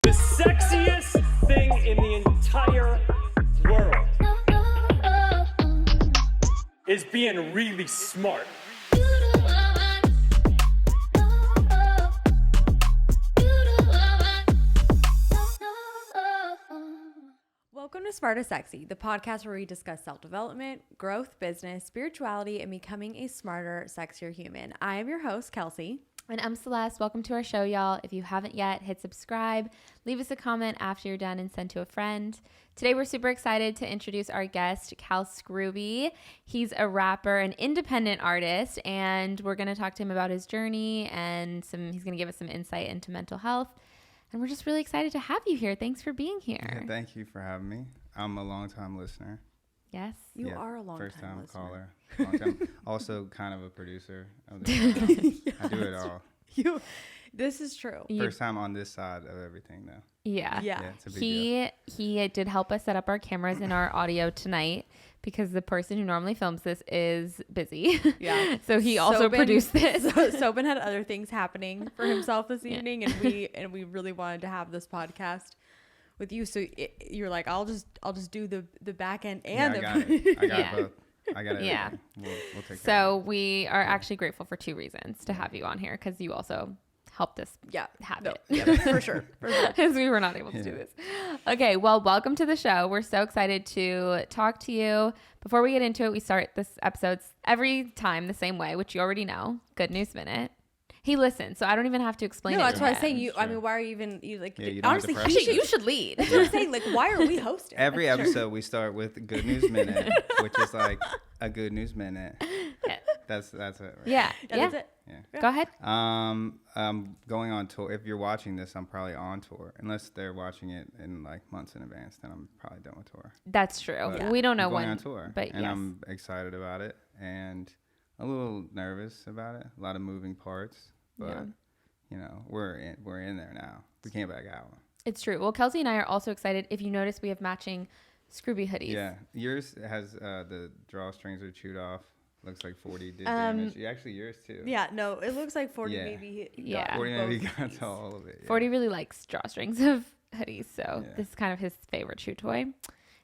The sexiest thing in the entire world is being really smart. Welcome to Smarter Sexy, the podcast where we discuss self-development, growth, business, spirituality, and becoming a smarter, sexier human. I am your host, Kelsey. And I'm Celeste. Welcome to our show, y'all. If you haven't yet, hit subscribe, leave us a comment after you're done, and send to a friend. Today, we're super excited to introduce our guest, Scruby. He's a rapper, an independent artist, and we're going to talk to him about his journey, and he's going to give us some insight into mental health. And we're just really excited to have you here. Thanks for being here. Yeah, thank you for having me. I'm a long-time listener. Yes. You are a long-time first-time listener. caller. Long-time. Also kind of a producer. Of the I do it all. This is true. First time on this side of everything, though. Yeah. It's a big deal. He did help us set up our cameras and our audio tonight because the person who normally films this is busy. Yeah. So he also produced this. Sobin had other things happening for himself this evening, and we really wanted to have this podcast with you. So you're like, I'll just do the back end and I got both. I got it. Yeah. We'll take care So of it. we are actually grateful for two reasons to have you on here because you also helped us have it. Yeah, for sure. Because we were not able to do this. Okay, well, welcome to the show. We're so excited to talk to you. Before we get into it, we start this episode every time the same way, which you already know. Good News Minute. He listens, so I don't even have to explain it. No, that's to what I him. was saying. You, I Sure. mean, why are you even like? Yeah, you don't have to honestly, pressure You should lead. That's what I'm saying. Like, why are we hosting? Every episode we start with Good News Minute, which is like a Good News Minute. Yeah. That's it. Right? Yeah. That's it. Yeah. Go ahead. I'm going on tour. If you're watching this, I'm probably on tour. Unless they're watching it in like months in advance, then I'm probably done with tour. That's true. But We don't know I'm going when. on tour, but and yes. I'm excited about it and a little nervous about it. A lot of moving parts, but you know, we're in there now. We can't back out. It's true. Well, Kelsey and I are also excited. If you notice, we have matching Scruby hoodies. Yeah, yours has the drawstrings are chewed off. Looks like 40 did damage. Actually, yours too. Yeah, no, it looks like 40 Yeah. maybe. Yeah. 40 both maybe of got these. to all of it. Yeah. 40 really likes drawstrings of hoodies, so Yeah. this is kind of his favorite chew toy.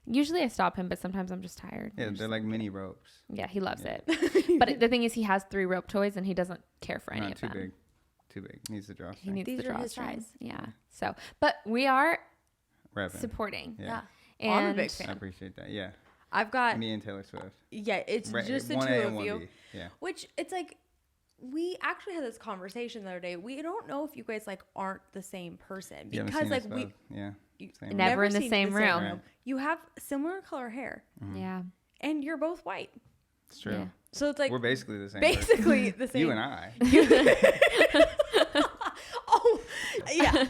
Usually I stop him, but sometimes I'm just tired. Yeah, they're like mini ropes. Yeah, he loves it. But the thing is, he has 3 rope toys, and he doesn't care for any Not of too them. big. Too big. Needs the He drawstring. needs These the are his drawstrings. size. Yeah. So, but we are Repping. supporting. Yeah. Well, I'm a And big I fan. appreciate that. Yeah. I've got Me and Taylor Swift. it's just the 1A two and of you. 1B. Yeah. Which it's like we actually had this conversation the other day. We don't know if you guys like aren't the same person You haven't because seen like us we both. Yeah. you- Same Never in the seen same room. Right. You have similar color hair Yeah. and you're both white. It's true. Yeah. So it's like We're basically the same. person. basically the same. You and I. Oh, yeah.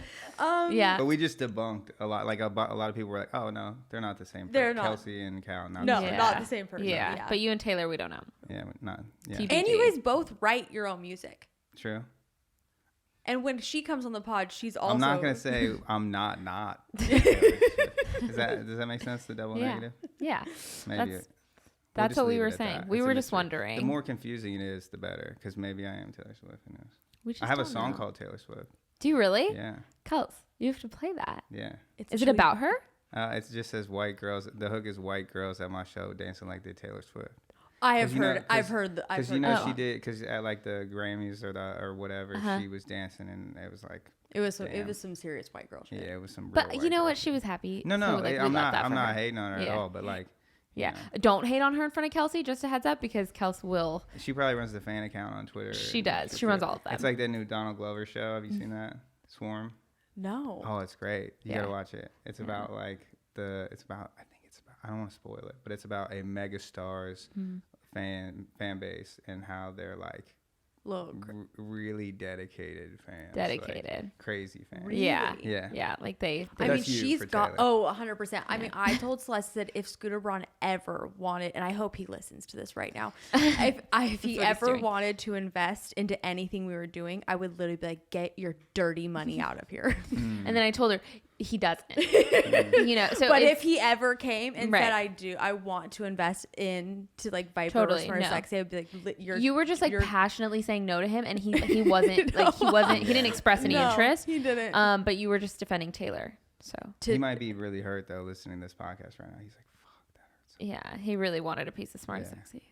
Yeah. But we just debunked a lot. Like a lot of people were like, "Oh no, they're not the same." They're person. not. Kelsey and Cal, not No, the same. not the same person. Yeah. But you and Taylor, we don't know. Yeah, not. Yeah, TBD. And you guys both write your own music. true. And when she comes on the pod, she's also. I'm not gonna say I'm not. Taylor Swift. Does that make sense? The double Yeah. negative. Yeah. Maybe. That's we'll just what we leave it were at saying. that. We It's a were just mystery. wondering. The more confusing it is, the better. Because maybe I am Taylor Swift. Who knows? We just I have a don't song know. called Taylor Swift. Do you really? Yeah, Kels, you have to play that. yeah. Is it about her? It just says white girls. The hook is white girls at my show dancing like they Taylor Swift. I have 'Cause you know- heard. I've 'cause- heard. Because you know she did. Because at like the Grammys or whatever, Uh-huh. she was dancing and it was like. It was. It Damn. was some serious white girl shit. Yeah, it was some. But real you white know girl what? She shit. was happy. No, So, like, we I'm love not. that I'm for not her. hating on her at Yeah. all. But like, Yeah. know. Don't hate on her in front of Kelsey, just a heads up, because Kels will. she probably runs the fan account on Twitter. She and does. shit She runs too. all of them. It's like that new Donald Glover show. Have you seen that? Swarm. No. Oh, it's great. You Yeah. gotta watch it. It's about like it's about. I think it's about. I don't want to spoil it, but it's about a mega star's fan base and how they're like Look. really dedicated fans. Dedicated. Like, crazy fans. Really? Yeah. Yeah. Yeah. Like they I mean, That's you she's for got. Taylor. 100%. I mean, I told Celeste that if Scooter Braun ever wanted, and I hope he listens to this right now, if he what he's ever doing. wanted to invest into anything we were doing, I would literally be like, get your dirty money out of here. And then I told her, he doesn't. You know, so but if he ever came and Right. said, I want to invest into like Viper Totally, or Smart no. Sexy, I'd be like, you were just like you're- passionately saying no to him, and he wasn't like he didn't express any No, interest. he didn't. But you were just defending Taylor. So He might be really hurt though listening to this podcast right now. He's like, fuck, that hurts. yeah, he really wanted a piece of Smart Yeah. Sexy.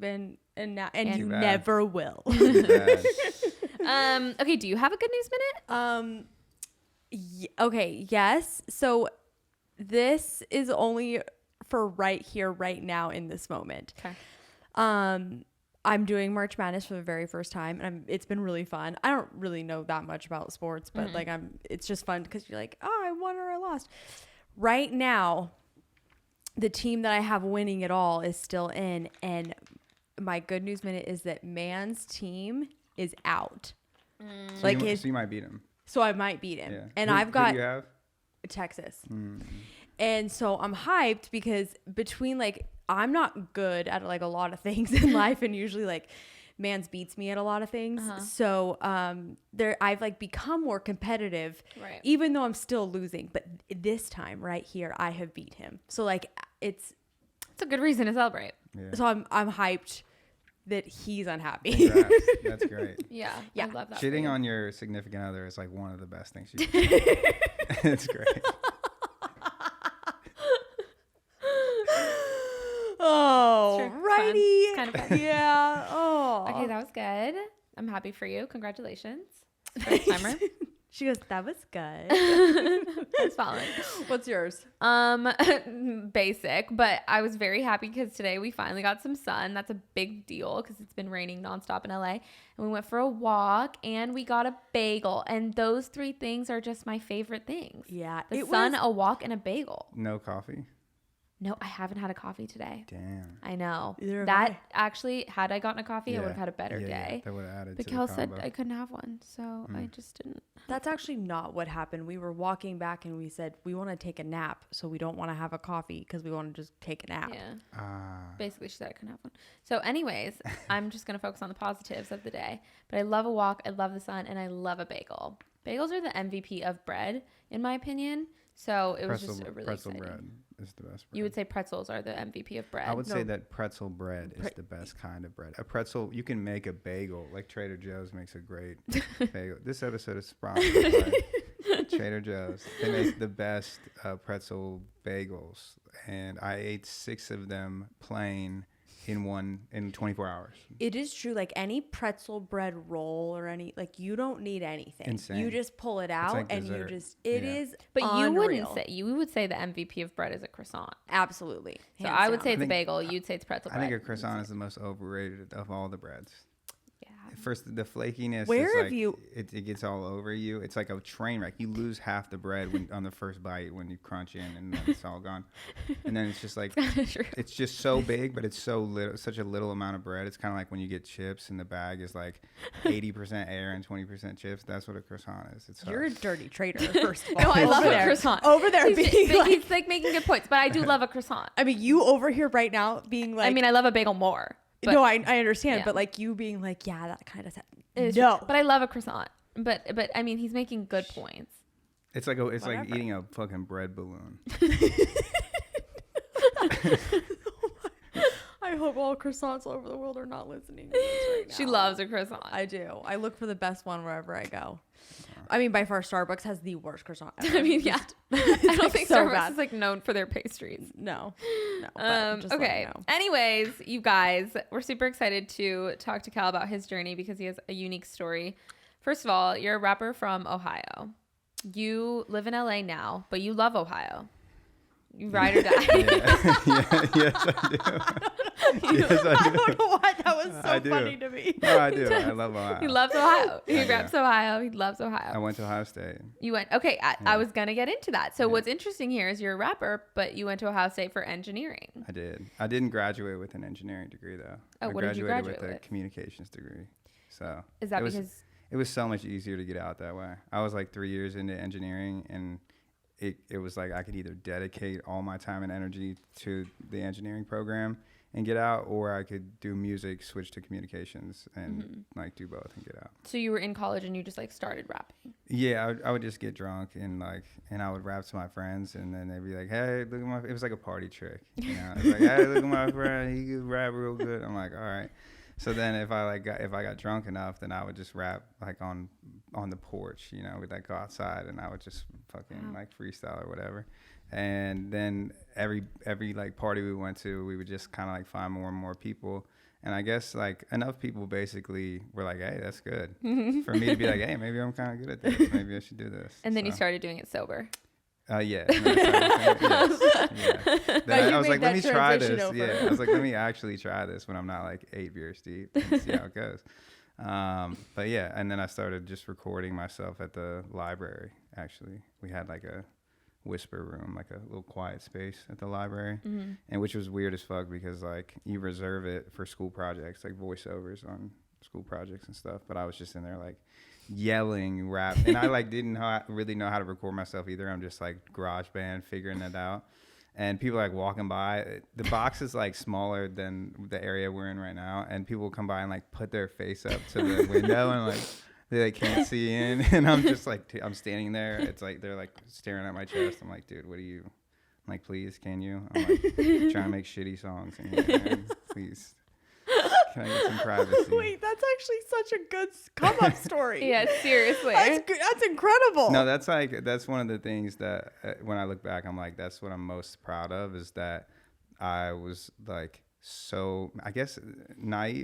and And- you Too bad. never will. Bad. Okay, do you have a good news minute? Okay, yes. So this is only for right here, right now, in this moment. Okay. I'm doing March Madness for the very first time, and it's been really fun. I don't really know that much about sports, but like it's just fun because you're like, oh, I won or I lost. Right now, the team that I have winning it all is still in, and my good news minute is that Man's team is out. So Like so you might beat him. so I might beat him, Yeah. and Who I've got do you have? Texas. Mm. And so I'm hyped because between like I'm not good at like a lot of things in life, and usually like Mans beats me at a lot of things. So I've like become more competitive, Right. even though I'm still losing. But this time right here, I have beat him. So like it's It's a good reason to celebrate. Yeah. so I'm hyped that he's unhappy. Congrats. That's great. Yeah. Yeah. I love that. for Cheating you. on your significant other is like one of the best things you can do. It's great. Oh, It's true. righty. It's kind of fun. Yeah. Oh. Okay, that was good. I'm happy for you. Congratulations. First timer. She goes, that was good. I was following. What's yours? Basic, but I was very happy because today we finally got some sun. That's a big deal because it's been raining nonstop in LA. And we went for a walk and we got a bagel. And those three things are just my favorite things. Yeah. The it sun, was- a walk, and a bagel. No coffee. No, I haven't had a coffee today. Damn. I know. Either have That I. actually, had I gotten a coffee, I would have had a better Yeah, day. that would have added But to the Kel said combo. I couldn't have one, so I just didn't. That's actually not what happened. We were walking back and we said, we want to take a nap. So we don't want to have a coffee because we want to just take a nap. Yeah. Ah. Basically, she said I couldn't have one. So, anyways, I'm just going to focus on the positives of the day. But I love a walk, I love the sun, and I love a bagel. Bagels are the MVP of bread, in my opinion. So, it was just a really pretzel exciting. bread is the best bread. You would say pretzels are the MVP of bread. I would say that pretzel bread is the best kind of bread. A pretzel, you can make a bagel. Like Trader Joe's makes a great bagel. This episode is sponsored by Trader Joe's. They make the best pretzel bagels. And I ate 6 of them plain in 24 hours. It is true. Like any pretzel bread roll or any, like you don't need anything. Insane. You just pull it out like and you dessert. just, it Yeah. is But you wouldn't unreal. say, you would say the MVP of bread is a croissant. Absolutely. So Hands I would down. say it's a think- bagel. You'd say it's pretzel I bread. think a croissant is the most overrated of all the breads. Yeah. First, the flakiness. Where is have like, you- It gets all over you. It's like a train wreck. You lose half the bread on the first bite when you crunch in, and then it's all gone. And then it's just like True. it's just so big, but it's so little, such a little amount of bread. It's kind of like when you get chips and the bag is like 80% air and 20% chips. That's what a croissant is. It's You're a hard. dirty traitor, first of all. No, I love Over a there. croissant. Over there He's, being but like, he's like making good points, but I do love a croissant. I mean, you over here right now being like, I mean, I love a bagel more. But no, I understand, yeah. but like you being like, yeah, that kind of, it is no. true. But I love a croissant. But I mean, he's making good points. It's like like Whatever. eating a fucking bread balloon. I hope all croissants all over the world are not listening to this right now. She loves a croissant. I do. I look for the best one wherever I go. I mean, by far, Starbucks has the worst croissant ever. I mean, yeah. I don't like think so Starbucks bad. is like known for their pastries. No. But just let Okay. me know. Anyways, you guys, we're super excited to talk to Cal about his journey because he has a unique story. First of all, you're a rapper from Ohio. You live in LA now, but you love Ohio. You ride or die. Yes, I do. Yes, I I do. don't know why that was I so do. funny to me. No, I do. I love Ohio. He loves Ohio. He Yeah, yeah. reps Ohio. He loves I Ohio. went to Ohio State. You went, okay, I Yeah. was going to get into that. So Yeah. what's interesting here is you're a rapper, but you went to Ohio State for engineering. I did. I didn't graduate with an engineering degree though. Oh, I what did you graduated graduate with a with? communications degree. So Is that it was, because, it was so much easier to get out that way. I was like 3 years into engineering, and it was like I could either dedicate all my time and energy to the engineering program and get out, or I could do music, switch to communications, and like do both and get out. So you were in college and you just like started rapping. Yeah, I would just get drunk and I would rap to my friends, and then they'd be like, "Hey, look at my." It was like a party trick, you know. It's like, "Hey, look at my friend. He can rap real good." I'm like, "All right." So then if I got drunk enough, then I would just rap like on the porch, you know. We'd like go outside and I would just fucking like freestyle or whatever. And then every like party we went to, we would just kind of like find more and more people. And I guess like enough people basically were like, "Hey, that's good," for me to be like, "Hey, maybe I'm kind of good at this. Maybe I should do this." And then you started doing it sober. Yeah. And then I was like, "Let me try this." over. Yeah, I was like, "Let me actually try this when I'm not like 8 beers deep and see how it goes." But yeah, and then I started just recording myself at the library. Actually, we had like a whisper room, like a little quiet space at the library, and which was weird as fuck because like you reserve it for school projects, like voiceovers on school projects and stuff. But I was just in there like yelling rap, and I like didn't really know how to record myself either. I'm just like GarageBand figuring it out, and people like walking by. The box is like smaller than the area we're in right now, and people will come by and like put their face up to the window and like they like can't see in, and I'm just like I'm standing there. It's like they're like staring at my chest. I'm like, "Dude, what are you?" I'm like, "Please, can you?" I'm like trying to make shitty songs in here, man. Please. Can I get some privacy? Wait, that's actually such a good come up story. Yeah, seriously. That's incredible. No, that's one of the things that when I look back, I'm like, that's what I'm most proud of, is that I was like so, I guess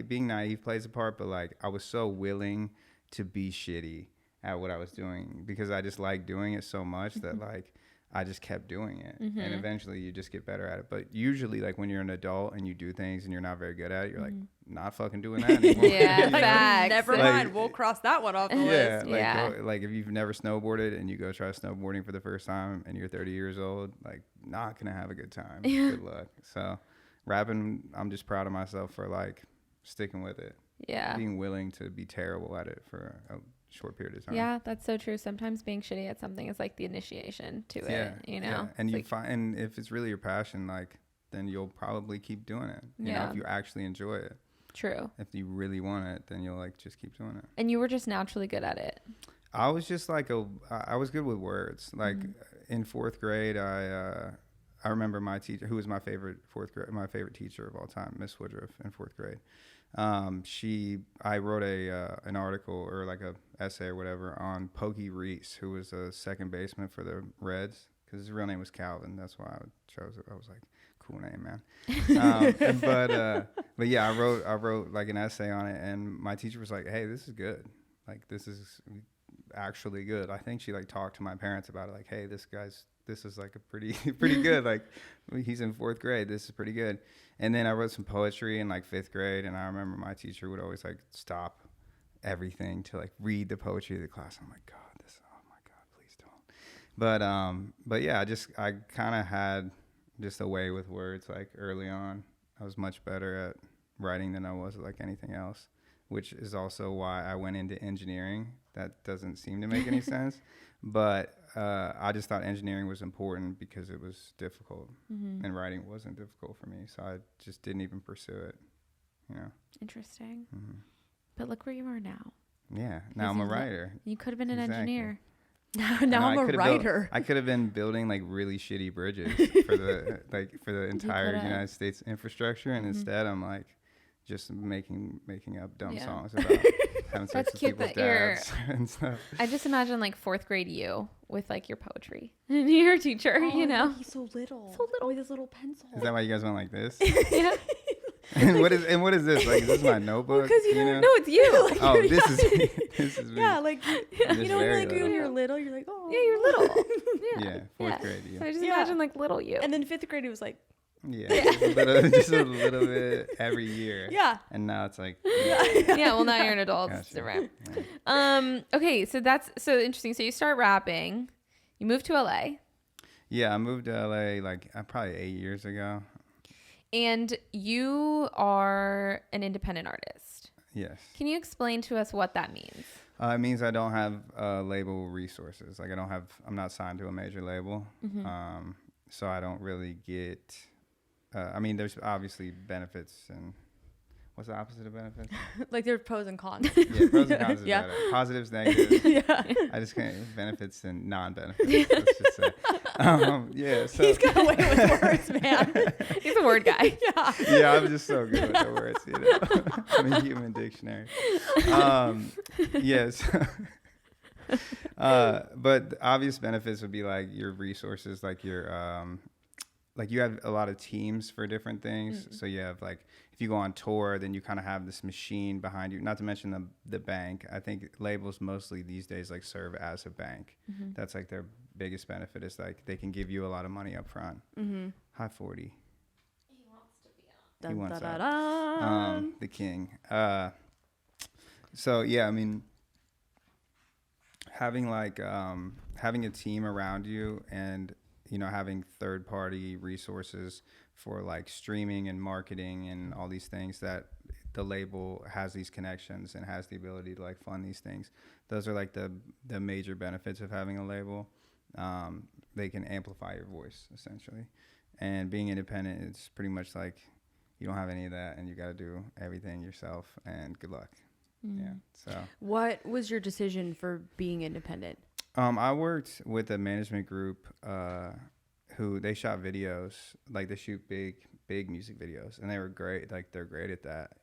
being naive plays a part, but like I was so willing to be shitty at what I was doing because I just like doing it so much that like I just kept doing it, and eventually you just get better at it. But usually, like when you're an adult and you do things and you're not very good at it, you're like, not fucking doing that anymore. Yeah, You know? facts. Never Like- mind. We'll cross that one off the Yeah, list. like Yeah. like if you've never snowboarded and you go try snowboarding for the first time and you're 30 years old, like not gonna have a good time. Good luck. So rapping, I'm just proud of myself for like sticking with it, Yeah. being willing to be terrible at it for a short period of time. Yeah, that's so true. Sometimes being shitty at something is like the initiation to it, you know? Yeah. And It's you like, find if it's really your passion, like then you'll probably keep doing it. You know, Yeah. if you actually enjoy it. true. If you really want it, then you'll like just keep doing it. And you were just naturally good at it. I was just like I was good with words. Like in 4th grade, I remember my teacher, who was my favorite teacher of all time, Miss Woodruff in 4th grade. I wrote an article or like a essay or whatever on Pokey Reese, who was a second baseman for the Reds, because his real name was Calvin. That's why I chose it. I was like, cool name, man. But yeah, I wrote like an essay on it, and my teacher was like, "Hey, this is good. Like this is actually good." I think she like talked to my parents about it, like, "Hey, this is like a pretty good. Like he's in 4th grade. This is pretty good." And then I wrote some poetry in like 5th grade, and I remember my teacher would always like stop everything to like read the poetry of the class. I'm like, oh my God, please don't. But yeah, I kind of had just a way with words. Like early on, I was much better at writing than I was at like anything else, which is also why I went into engineering. That doesn't seem to make any sense, but I just thought engineering was important because it was difficult, and writing wasn't difficult for me, so I just didn't even pursue it, you know. Interesting. But look where you are now. Yeah, now I'm a writer. You could have been an Exactly. engineer. Now I'm a writer. I could have been building like really shitty bridges for the entire could've. United States infrastructure, and instead I'm like just making up dumb Yeah. songs about having sex That's with cute people's that you're- dads and stuff. I just imagine like 4th grade you with like your poetry and your teacher, you know? He's so little. So little. With his little pencil. Is that why you guys went like this? Yeah. and what is this? Like, is this my notebook? Because you don't No, it's you. Oh, this is me. Yeah, like Just you know, very like when little. you're little, you're like, oh, Yeah, you're little. Yeah, 4th grade. So I Yeah, just Yeah. imagine like little you. And then 5th grade, he was like, just a little bit every year. yeah. And now it's like, Yeah, well now you're an adult. It's Gotcha. a wrap. yeah. Okay, so that's so interesting. So you start rapping, you move to LA, Yeah, I moved to LA like probably 8 years ago. and you are an independent artist. Yes. Can you explain to us what that means? It means I don't have label resources. Like I'm not signed to a major label. So I don't really get I mean, there's obviously benefits, and what's the opposite of benefits? Like there's pros and cons. Yeah, pros and cons is Yeah. better. Positives, negatives. Yeah. I just can't benefits and non-benefits. Let's just say. Yeah. So He's got away with words, man. He's a word guy. Yeah. yeah, I'm just so good with the words. You know, I'm a human dictionary. Yes. But the obvious benefits would be like your resources, like your like you have a lot of teams for different things. So you have like if you go on tour, then you kind of have this machine behind you. Not to mention the bank. I think labels mostly these days like serve as a bank. That's like their biggest benefit is like they can give you a lot of money up front. High 40. He wants out. The king. So yeah, I mean, having like having a team around you, and you know, having third party resources for like streaming and marketing and all these things, that the label has these connections and has the ability to like fund these things. Those are like the major benefits of having a label. They can amplify your voice essentially, and being independent is pretty much like you don't have any of that, and you got to do everything yourself, and good luck. Yeah. So What was your decision for being independent? I worked with a management group who they shot videos, like they shoot big music videos, and they were great. Like they're great at that.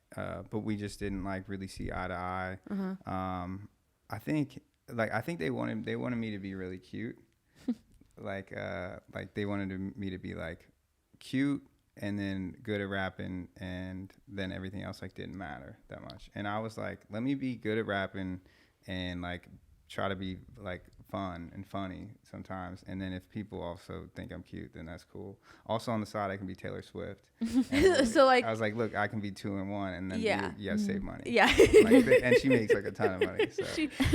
But we just didn't like really see eye to eye. I think they wanted me to be really cute. like they wanted me to be like cute and then good at rapping, and then everything else like didn't matter that much. And I was like, let me be good at rapping and like try to be like fun and funny sometimes, and then if people also think I'm cute, then that's cool. Also on the side, I can be Taylor Swift. So like I was like, look, I can be 2 in 1, and then save money. Yeah. Like, and she makes like a ton of money. So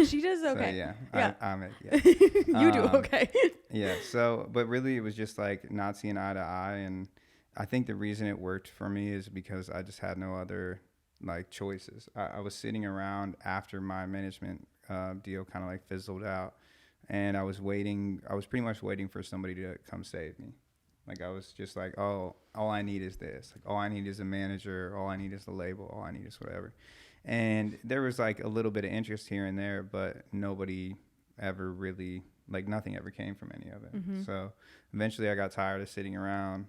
she does okay. So, yeah, Yeah. I make yeah. You do okay. Yeah. So, but really, it was just like not seeing eye to eye, and I think the reason it worked for me is because I just had no other like choices. I was sitting around after my management deal kind of like fizzled out, and I was pretty much waiting for somebody to come save me. Like I was just like, oh, all I need is this. Like all I need is a manager. All I need is the label. All I need is whatever. And there was like a little bit of interest here and there, but nobody ever really, like nothing ever came from any of it. So eventually I got tired of sitting around.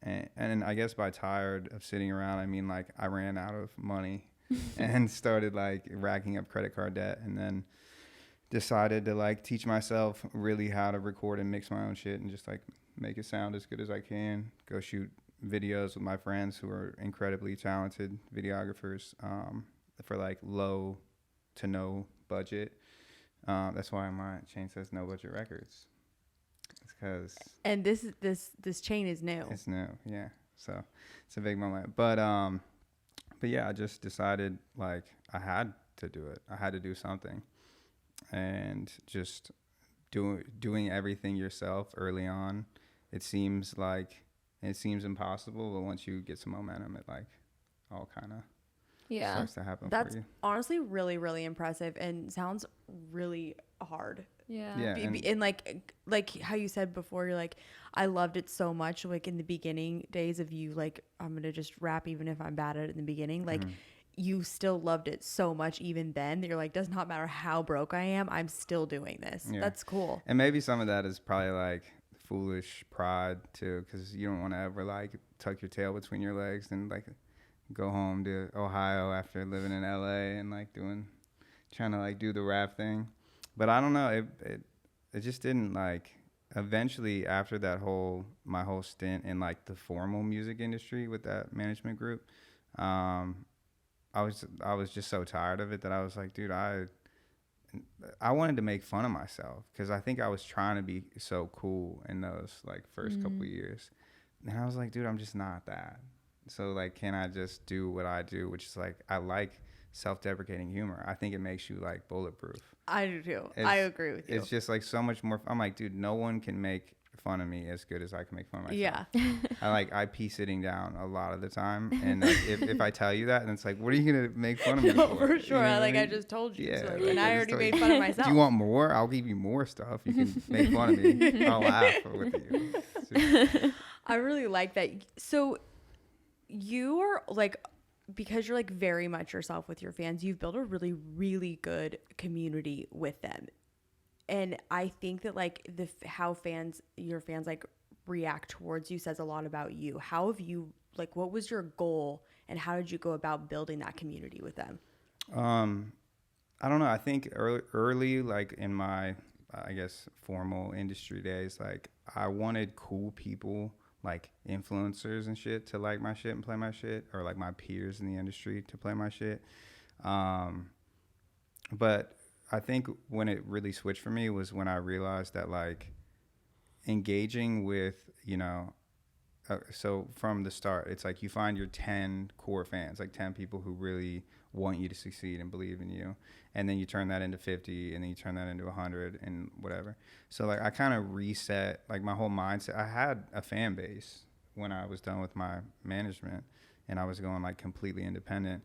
And I guess by tired of sitting around, I mean like I ran out of money and started like racking up credit card debt, and then decided to like teach myself really how to record and mix my own shit and just like make it sound as good as I can. Go shoot videos with my friends who are incredibly talented videographers for like low to no budget. That's why my chain says No Budget Records. Because and this chain is new. It's new, yeah. So it's a big moment. But yeah, I just decided like I had to do it. I had to do something, and just doing everything yourself early on. It seems impossible, but once you get some momentum, it like all kind of starts to happen That's for you. honestly really, really impressive and sounds really hard. Yeah. And like how you said before, you're like, I loved it so much. Like in the beginning days of you, like, I'm going to just rap even if I'm bad at it in the beginning. Like you still loved it so much even then that you're like, does not matter how broke I am, I'm still doing this. Yeah. That's cool. And maybe some of that is probably like foolish pride too, because you don't want to ever like tuck your tail between your legs and like go home to Ohio after living in LA and like trying to like do the rap thing. But I don't know, it just didn't like, eventually after my whole stint in like the formal music industry with that management group, I was just so tired of it that I was like, dude, I wanted to make fun of myself, because I think I was trying to be so cool in those like first couple of years. And I was like, dude, I'm just not that. So like, can I just do what I do, which is like, I like self-deprecating humor. I think it makes you like bulletproof. I do too. I agree with you. It's just like so much more. I'm like, dude, no one can make fun of me as good as I can make fun of myself. Yeah. I pee sitting down a lot of the time, and like, if I tell you that, and it's like, what are you gonna make fun of me No, for? for sure. You know like I I mean? just told you. Yeah, So, like, and I already just made like, fun of myself. Do you want more? I'll give you more stuff. You can make fun of me. I'll laugh with you. I really like that. So you are like, because you're like very much yourself with your fans, you've built a really, really good community with them. And I think that like how your fans like react towards you says a lot about you. How have you, like, what was your goal and how did you go about building that community with them? I don't know. I think early, like in my, I guess, formal industry days, like I wanted cool people, like influencers and shit, to like my shit and play my shit, or like my peers in the industry to play my shit. But I think when it really switched for me was when I realized that like engaging with, so from the start, it's like you find your 10 core fans, like 10 people who really want you to succeed and believe in you. And then you turn that into 50, and then you turn that into 100 and whatever. So like I kind of reset like my whole mindset. I had a fan base when I was done with my management and I was going like completely independent.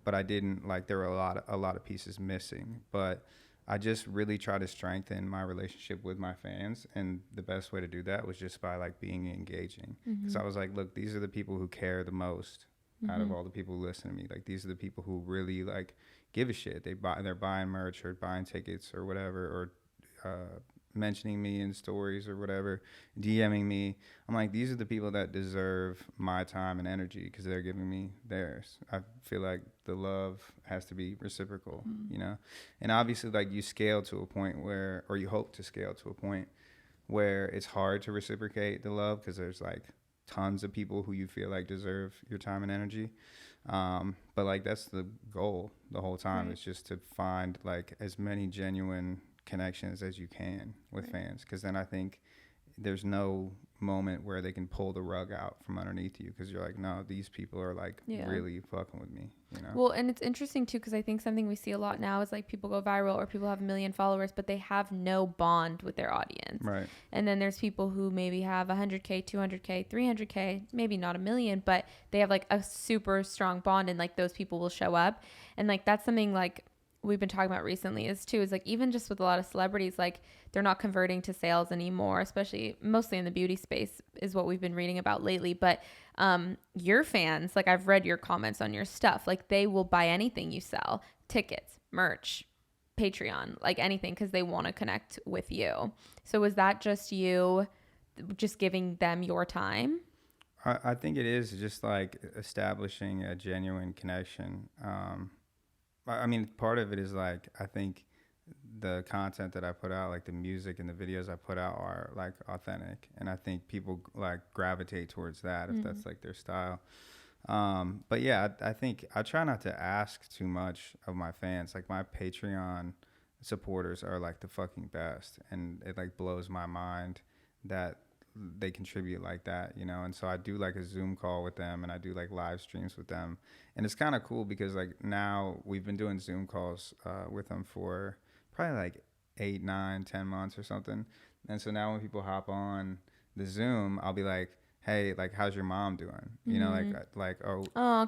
But I didn't, like, there were a lot of pieces missing, but I just really try to strengthen my relationship with my fans, and the best way to do that was just by like being engaging. Because I was like, look, these are the people who care the most out of all the people who listen to me. Like, these are the people who really like give a shit. They're buying merch or buying tickets or whatever, or mentioning me in stories or whatever, DMing me. I'm like, these are the people that deserve my time and energy because they're giving me theirs. I feel like the love has to be reciprocal, and obviously like you scale to a point where, or you hope to scale to a point where it's hard to reciprocate the love because there's like tons of people who you feel like deserve your time and energy. But like that's the goal the whole time. Right. It's just to find like as many genuine connections as you can with fans, because then I think there's no moment where they can pull the rug out from underneath you, because you're like, no, these people are like really fucking with me, Well, and it's interesting too, because I think something we see a lot now is like people go viral or people have 1 million followers, but they have no bond with their audience. Right. And then there's people who maybe have 100K, 200K, 300K, maybe not 1 million, but they have like a super strong bond, and like those people will show up. And like that's something like we've been talking about recently is like even just with a lot of celebrities, like they're not converting to sales anymore, especially mostly in the beauty space is what we've been reading about lately. But your fans, like I've read your comments on your stuff, like they will buy anything you sell, tickets, merch, Patreon, like anything, because they want to connect with you. So was that just you just giving them your time? I think it is just like establishing a genuine connection. I mean, part of it is like, I think the content that I put out, like the music and the videos I put out are like authentic. And I think people like gravitate towards that if that's like their style. But yeah, I think I try not to ask too much of my fans. Like my Patreon supporters are like the fucking best. And it like blows my mind that they contribute like that, and so I do like a Zoom call with them, and I do like live streams with them, and it's kind of cool because like now we've been doing Zoom calls with them for probably like 8, 9, 10 months or something. And so now when people hop on the Zoom, I'll be like, hey, like, how's your mom doing? Like because or I'll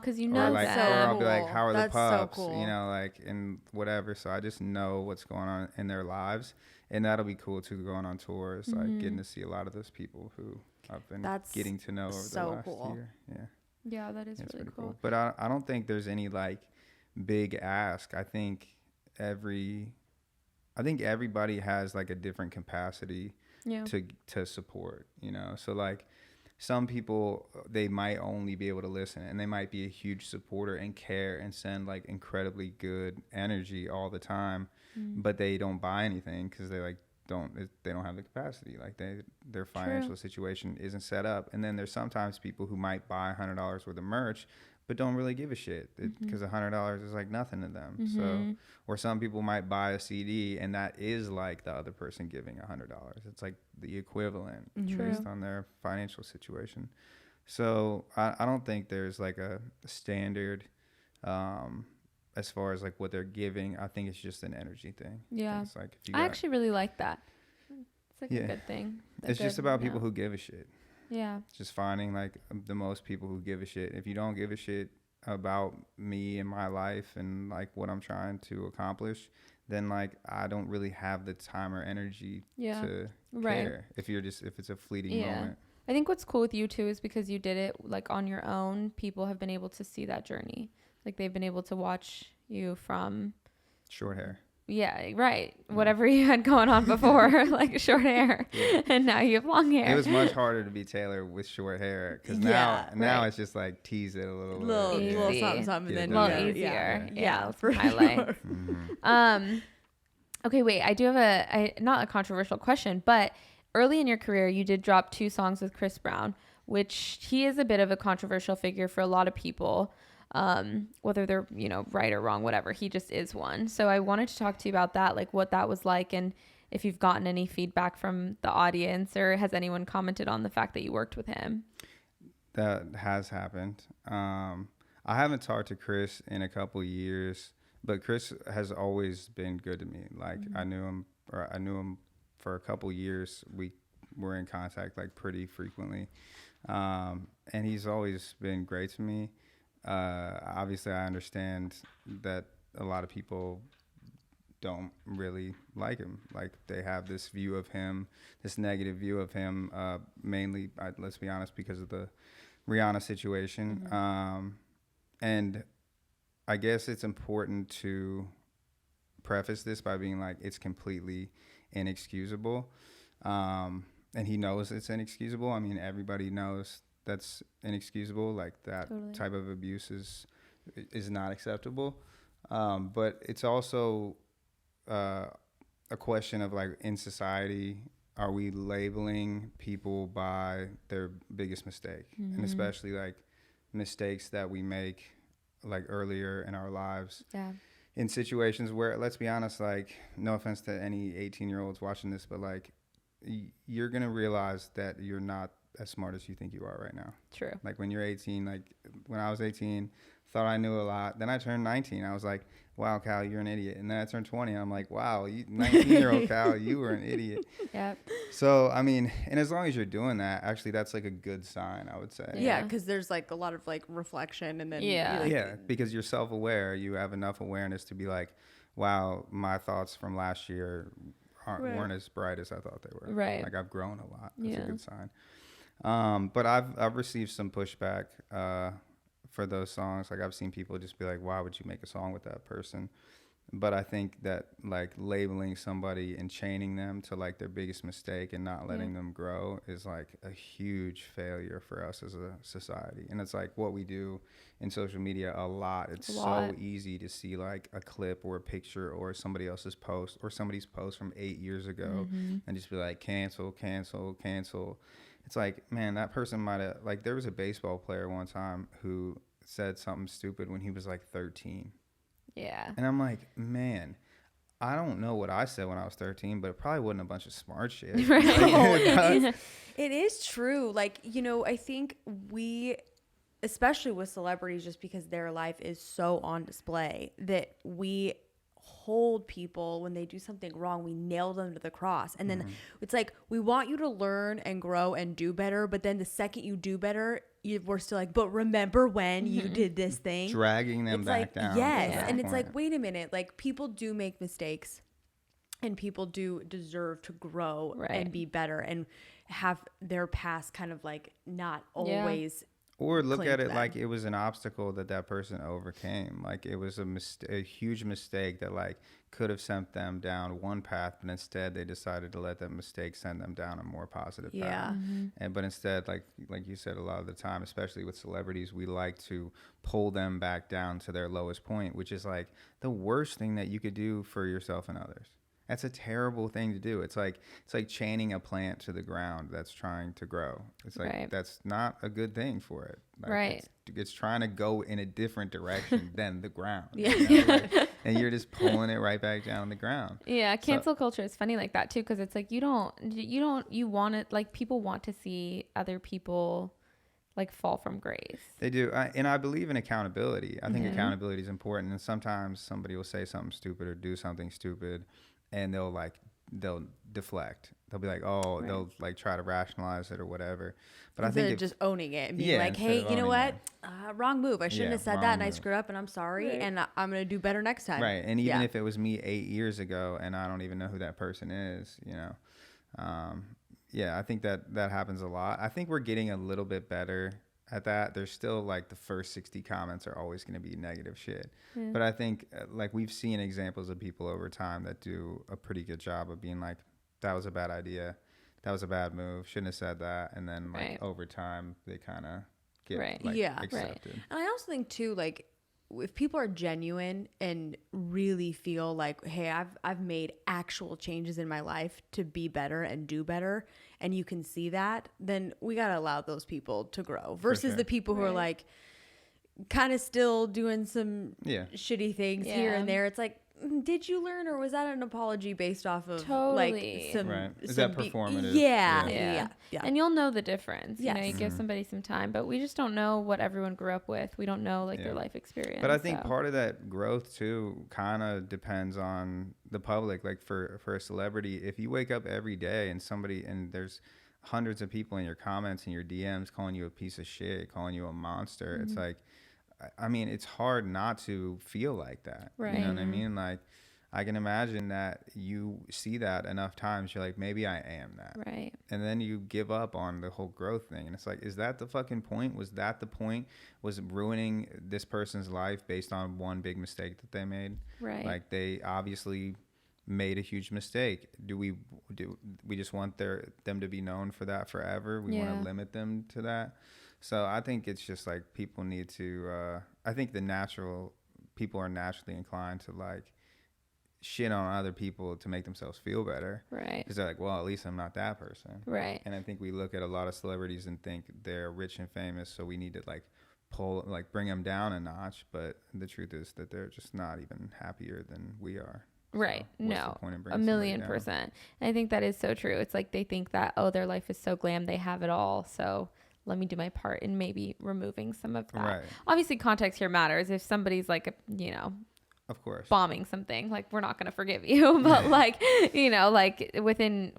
be like, how are That's the pups? So cool. Like, and whatever. So I just know what's going on in their lives, and that'll be cool too, going on tours, like getting to see a lot of those people who I've been getting to know over the last year. Yeah, that is really cool. But I don't think there's any like big ask. I think everybody has like a different capacity to support, so like some people, they might only be able to listen, and they might be a huge supporter and care and send like incredibly good energy all the time, but they don't buy anything because they like they don't have the capacity, like their financial situation isn't set up. And then there's sometimes people who might buy $100 worth of merch but don't really give a shit because $100 is like nothing to them. So, or some people might buy a CD and that is like the other person giving $100. It's like the equivalent based on their financial situation. So I don't think there's like a standard as far as like what they're giving. I think it's just an energy thing. Yeah. It's like I actually really like that. It's like a good thing. It's just about people who give a shit. Yeah. Just finding like the most people who give a shit. If you don't give a shit about me and my life and like what I'm trying to accomplish, then like I don't really have the time or energy to care. If it's a fleeting moment. I think what's cool with you too is because you did it like on your own, people have been able to see that journey. Like they've been able to watch you from Short hair. yeah, right. Whatever you had going on before, like short hair, and now you have long hair. It was much harder to be Taylor with short hair because now right. it's just like tease it a little little Easy. something, something, Get and it then done. easier. Yeah, for highlight. sure. Okay, wait. I do have not a controversial question, but early in your career, you did drop 2 songs with Chris Brown, which he is a bit of a controversial figure for a lot of people. Whether they're, right or wrong, whatever, he just is one. So I wanted to talk to you about that, like what that was like, and if you've gotten any feedback from the audience, or has anyone commented on the fact that you worked with him? That has happened. I haven't talked to Chris in a couple years, but Chris has always been good to me. Like I knew him for a couple years. We were in contact like pretty frequently. And he's always been great to me. Obviously I understand that a lot of people don't really like him. Like they have this view of him, this negative view of him, mainly, let's be honest, because of the Rihanna situation. And I guess it's important to preface this by being like, it's completely inexcusable. And he knows it's inexcusable. I mean, everybody knows that's inexcusable. Like that type of abuse is not acceptable. But it's also a question of like, in society, are we labeling people by their biggest mistake? And especially like mistakes that we make like earlier in our lives. Yeah. In situations where, let's be honest, like, no offense to any 18-year-olds watching this, but like, you're going to realize that you're not as smart as you think you are right now. True. Like when you're 18, like when I was 18, thought I knew a lot. Then I turned 19. I was like, wow, Cal, you're an idiot. And then I turned 20. I'm like, wow, 19-year-old Cal, you were an idiot. Yep. So, I mean, and as long as you're doing that, actually, that's like a good sign, I would say. Yeah, because there's like a lot of like reflection, and then Yeah. Yeah, because you're self-aware. You have enough awareness to be like, wow, my thoughts from last year weren't as bright as I thought they were. Right. Like I've grown a lot. That's Yeah. a good sign. But I've received some pushback for those songs. Like I've seen people just be like, why would you make a song with that person? But I think that like labeling somebody and chaining them to like their biggest mistake and not letting them grow is like a huge failure for us as a society. And it's like what we do in social media a lot. It's so easy to see like a clip or a picture or somebody else's post or somebody's post from 8 years ago and just be like, cancel, cancel, cancel. It's like, man, that person might have, like, there was a baseball player one time who said something stupid when he was like 13. Yeah. And I'm like, man, I don't know what I said when I was 13, but it probably wasn't a bunch of smart shit. Right. It is true. Like, I think we, especially with celebrities, just because their life is so on display, that we hold people when they do something wrong. We nail them to the cross. And then it's like, we want you to learn and grow and do better. But then the second you do better, we're still like, but remember when you did this thing? Dragging them back down. Yes. Yeah. And it's like, wait a minute. Like, people do make mistakes, and people do deserve to grow and be better and have their past kind of like not always. Or look at it them. like it was an obstacle that person overcame. Like it was a huge mistake that like could have sent them down one path, but instead they decided to let that mistake send them down a more positive path. But instead, like you said, a lot of the time, especially with celebrities, we like to pull them back down to their lowest point, which is like the worst thing that you could do for yourself and others. That's a terrible thing to do. It's like chaining a plant to the ground that's trying to grow. It's like that's not a good thing for it. Like it's trying to go in a different direction than the ground. And you're just pulling it right back down the ground. Yeah, cancel culture is funny like that too, because it's like you want it, like people want to see other people like fall from grace. They do. And I believe in accountability. I think accountability is important. And sometimes somebody will say something stupid or do something stupid, and they'll deflect. They'll be like, they'll like try to rationalize it or whatever. But I think just owning it and being like, hey, you know what? Wrong move. I shouldn't have said that, and I screwed up, and I'm sorry, and I'm going to do better next time. Right. And even if it was me 8 years ago and I don't even know who that person is, yeah, I think that happens a lot. I think we're getting a little bit better at that. There's still like the first 60 comments are always going to be negative shit. Yeah. But I think like we've seen examples of people over time that do a pretty good job of being like, that was a bad idea. That was a bad move. Shouldn't have said that. And then like over time, they kind of get like accepted. And I also think too, like, if people are genuine and really feel like, hey, I've made actual changes in my life to be better and do better, and you can see that, then we got to allow those people to grow versus the people who are like kind of still doing some shitty things here and there. It's like, did you learn, or was that an apology based off of like some is that performative? Yeah. And you'll know the difference. Yes. You know, you give somebody some time, but we just don't know what everyone grew up with. We don't know like their life experience. But I think part of that growth too kind of depends on the public. Like for a celebrity, if you wake up every day and there's hundreds of people in your comments and your DMs calling you a piece of shit, calling you a monster, it's like, I mean, it's hard not to feel like that. Right. You know what I mean? Like, I can imagine that you see that enough times, you're like, maybe I am that. Right. And then you give up on the whole growth thing. And it's like, is that the fucking point? Was that the point? Was ruining this person's life based on one big mistake that they made? Right. Like, they obviously made a huge mistake. Do we just want them to be known for that forever? We want to limit them to that? So I think it's just like people need to, I think people are naturally inclined to like shit on other people to make themselves feel better. Right. Because they're like, well, at least I'm not that person. Right. And I think we look at a lot of celebrities and think they're rich and famous, so we need to like bring them down a notch. But the truth is that they're just not even happier than we are. Right. So No, 1,000,000%. And I think that is so true. It's like they think that, oh, their life is so glam, they have it all. So let me do my part in maybe removing some of that. Right. Obviously, context here matters. If somebody's like, of course, bombing something, like, we're not going to forgive you. But like, like within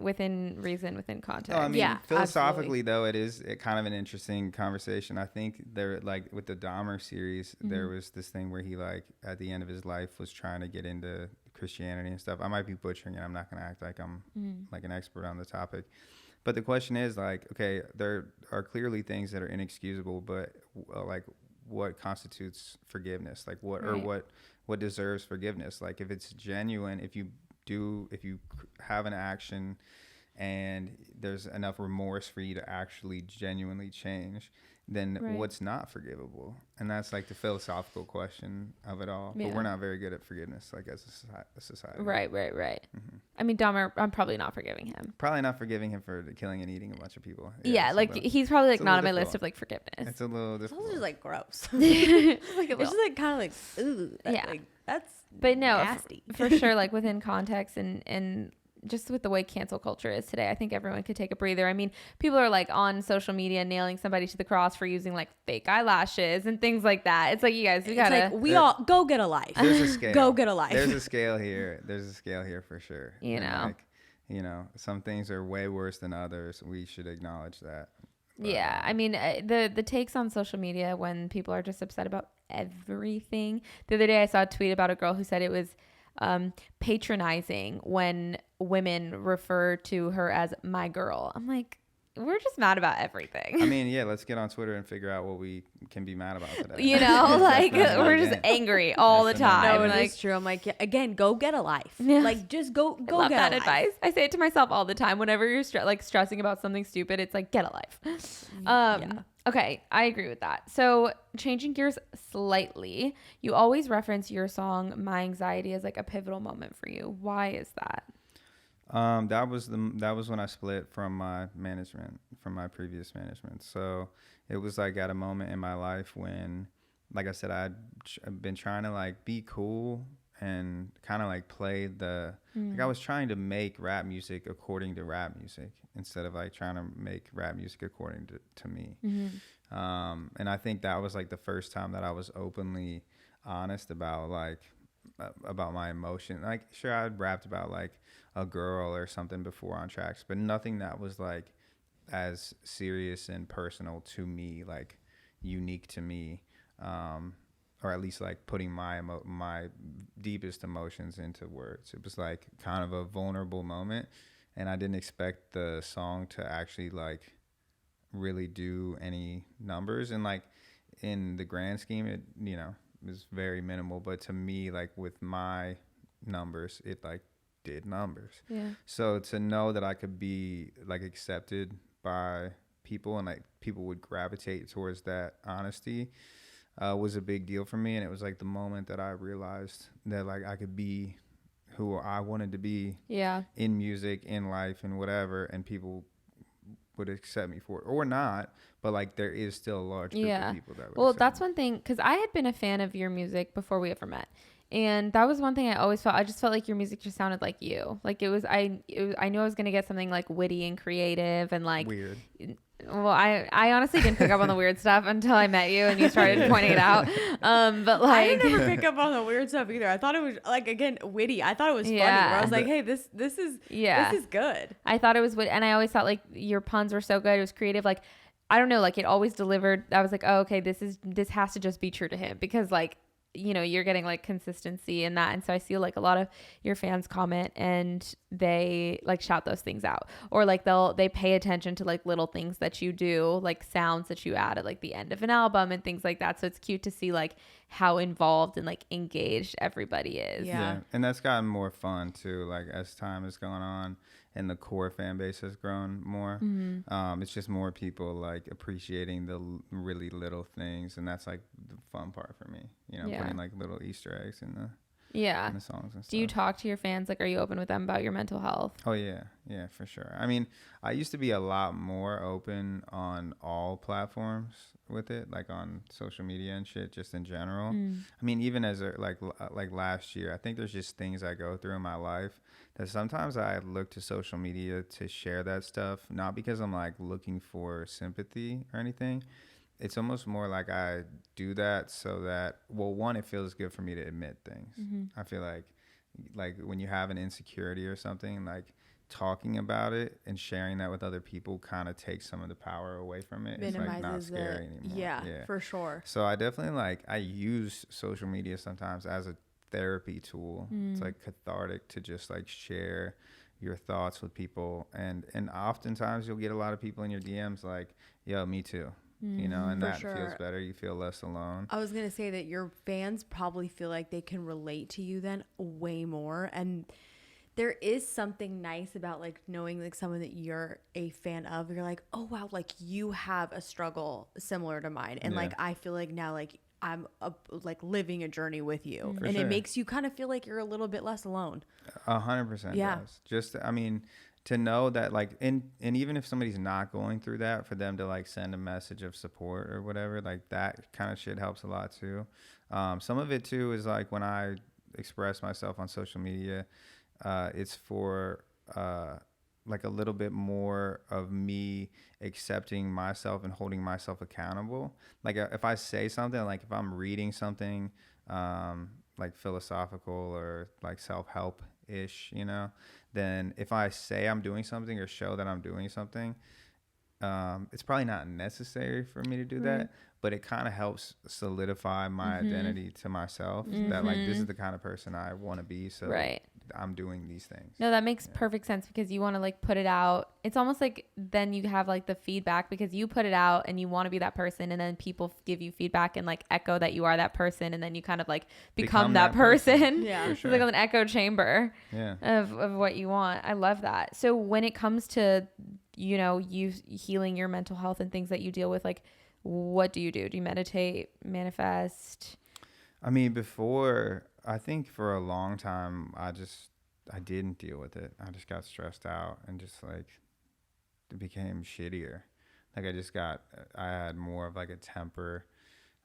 reason, within context. No, I mean, philosophically, though, it is kind of an interesting conversation. I think there, like with the Dahmer series, there was this thing where he like at the end of his life was trying to get into Christianity and stuff. I might be butchering it. I'm not going to act like I'm like an expert on the topic. But the question is, like, okay, there are clearly things that are inexcusable, but like, what constitutes forgiveness? Like, what deserves forgiveness? Like, if it's genuine, if you have an action and there's enough remorse for you to actually genuinely change, then what's not forgivable? And that's like the philosophical question of it all. But we're not very good at forgiveness, like as a society. Right. I mean, Dahmer, I'm probably not forgiving him. Probably not forgiving him for killing and eating a bunch of people. Yeah, like he's probably like not on my list of like forgiveness. It's a little difficult. It's just like gross. It's just like kind of like, ooh. That's but no, nasty. for sure, like within context and just with the way cancel culture is today, I think everyone could take a breather. I mean, people are like on social media nailing somebody to the cross for using like fake eyelashes and things like that. It's like, you guys, we all go get a life. There's a scale. Go get a life. There's a scale here. There's a scale here for sure. Like, some things are way worse than others. We should acknowledge that. But, yeah, I mean, the takes on social media when people are just upset about everything. The other day I saw a tweet about a girl who said it was patronizing when women refer to her as my girl. I'm like, we're just mad about everything. I mean, yeah, let's get on Twitter and figure out what we can be mad about today. Like we're just angry all the time. No, like, it's true. I'm like, again, go get a life. Like, just go I love get that a life. advice. I say it to myself all the time. Whenever you're stressing about something stupid, it's like, get a life. Okay, I agree with that. So changing gears slightly, you always reference your song "My Anxiety" as like a pivotal moment for you. Why is that? That was when I split from my previous management. So it was like at a moment in my life when, like I said, I've been trying to like be cool and kind of like play like I was trying to make rap music according to rap music instead of like trying to make rap music according to me. And I think that was like the first time that I was openly honest about my emotion. Like, sure, I'd rapped about like a girl or something before on tracks, but nothing that was like as serious and personal to me, like unique to me, or at least like putting my deepest emotions into words. It was like kind of a vulnerable moment, and I didn't expect the song to actually like really do any numbers, and like in the grand scheme it, you know, was very minimal, but to me, like with my numbers, it like did numbers. Yeah. So to know that I could be like accepted by people and like people would gravitate towards that honesty was a big deal for me. And it was like the moment that I realized that like I could be who I wanted to be in music, in life, and whatever, and people would accept me for it or not, but like there is still a large group of people that would well, accept that's me. one thing, because I had been a fan of your music before we ever met, and that was one thing I always felt. I just felt like your music just sounded like you. Like it was I knew I was gonna get something like witty and creative and like Weird. Well, I honestly didn't pick up on the weird stuff until I met you and you started pointing it out. But like, I didn't ever pick up on the weird stuff either. I thought it was like, again, witty. I thought it was funny. Where I was like, hey, this is good. I thought it was and I always thought like your puns were so good. It was creative. Like, I don't know, like it always delivered. I was like, oh, okay, this has to just be true to him, because like, you know, you're getting like consistency in that. And so I see like a lot of your fans comment and they like shout those things out, or like they pay attention to like little things that you do, like sounds that you add at like the end of an album and things like that. So it's cute to see like how involved and like engaged everybody is. Yeah. And that's gotten more fun too, like as time has gone on and the core fan base has grown more. It's just more people like appreciating the really little things, and that's like the fun part for me, you know, putting like little Easter eggs in the songs and stuff. Do you talk to your fans? Like, are you open with them about your mental health? Oh yeah, for sure. I mean, I used to be a lot more open on all platforms with it, like on social media and shit, just in general. I mean, even as like last year, I think there's just things I go through in my life that sometimes I look to social media to share that stuff, not because I'm like looking for sympathy or anything. It's almost more like I do that so that, well, one, it feels good for me to admit things. I feel like when you have an insecurity or something, like talking about it and sharing that with other people kind of takes some of the power away from it. It's like not scary anymore. Yeah, for sure. So I definitely I use social media sometimes as a therapy tool. It's like cathartic to just like share your thoughts with people, and oftentimes you'll get a lot of people in your DMs like, yo, me too. You know, and that feels better. You feel less alone. I was going to say that your fans probably feel like they can relate to you then way more. And there is something nice about like knowing like someone that you're a fan of. You're like, oh, wow, like you have a struggle similar to mine. And like, I feel like now like I'm like living a journey with you. For and sure. It makes you kind of feel like you're a little bit less alone. 100% does. Just, I mean, to know that like, and even if somebody's not going through that, for them to like send a message of support or whatever, like that kind of shit helps a lot too. Some of it too is like when I express myself on social media, it's for like a little bit more of me accepting myself and holding myself accountable. Like if I say something, like if I'm reading something like philosophical or like self-help ish, you know, then if I say I'm doing something or show that I'm doing something, it's probably not necessary for me to do that, but it kind of helps solidify my identity to myself, that like this is the kind of person I want to be, so I'm doing these things. No, that makes perfect sense, because you want to like put it out. It's almost like then you have like the feedback, because you put it out and you want to be that person, and then people give you feedback and like echo that you are that person, and then you kind of like become that person. Yeah, It's like an echo chamber Yeah. of what you want. I love that. So when it comes to, you know, you healing your mental health and things that you deal with, like what do you do? Do you meditate, manifest? I mean, before, I think for a long time, I didn't deal with it. I just got stressed out and just like it became shittier. Like I had more of like a temper.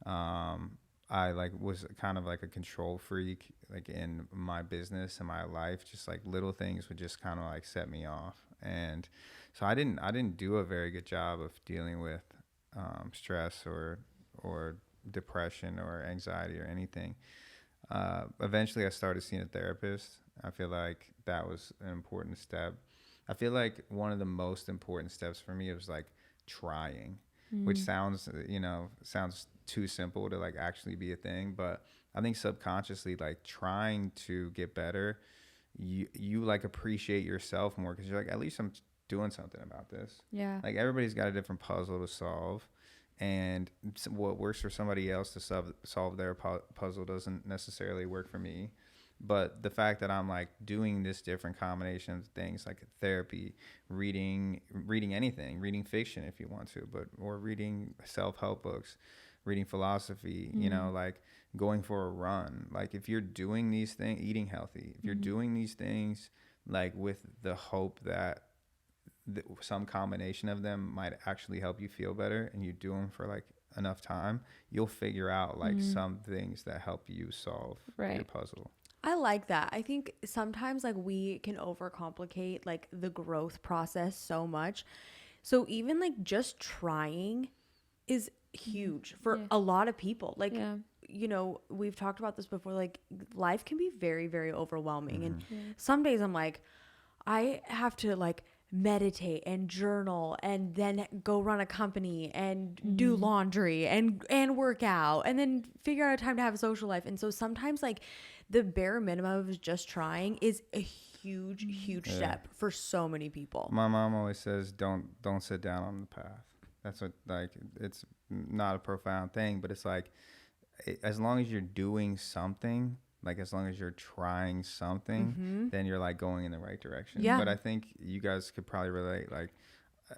I like was kind of like a control freak, like in my business and my life. Just like little things would just kind of like set me off. And so I didn't do a very good job of dealing with stress or depression or anxiety or anything. Eventually I started seeing a therapist. I feel like that was an important step. I feel like one of the most important steps for me was like trying, which sounds too simple to like actually be a thing. But I think subconsciously, like trying to get better, you like appreciate yourself more because you're like, at least I'm doing something about this. Yeah. Like everybody's got a different puzzle to solve, and what works for somebody else to solve their puzzle doesn't necessarily work for me. But the fact that I'm like doing this different combination of things, like therapy, reading anything, reading fiction if you want to, or reading self-help books, reading philosophy, you know, like going for a run. Like if you're doing these things, eating healthy, if you're doing these things like with the hope that some combination of them might actually help you feel better, and you do them for like enough time, you'll figure out like some things that help you solve your puzzle. I like that. I think sometimes like we can overcomplicate like the growth process so much. So even like just trying is huge for a lot of people. Like, you know, we've talked about this before, like life can be very, very overwhelming. And some days I'm like, I have to like meditate and journal and then go run a company and do laundry and work out and then figure out a time to have a social life. And so sometimes like the bare minimum of just trying is a huge step for so many people. My mom always says, don't sit down on the path. That's what, like, it's not a profound thing, but it's like, as long as you're doing something, like as long as you're trying something, then you're like going in the right direction. Yeah. But I think you guys could probably relate, like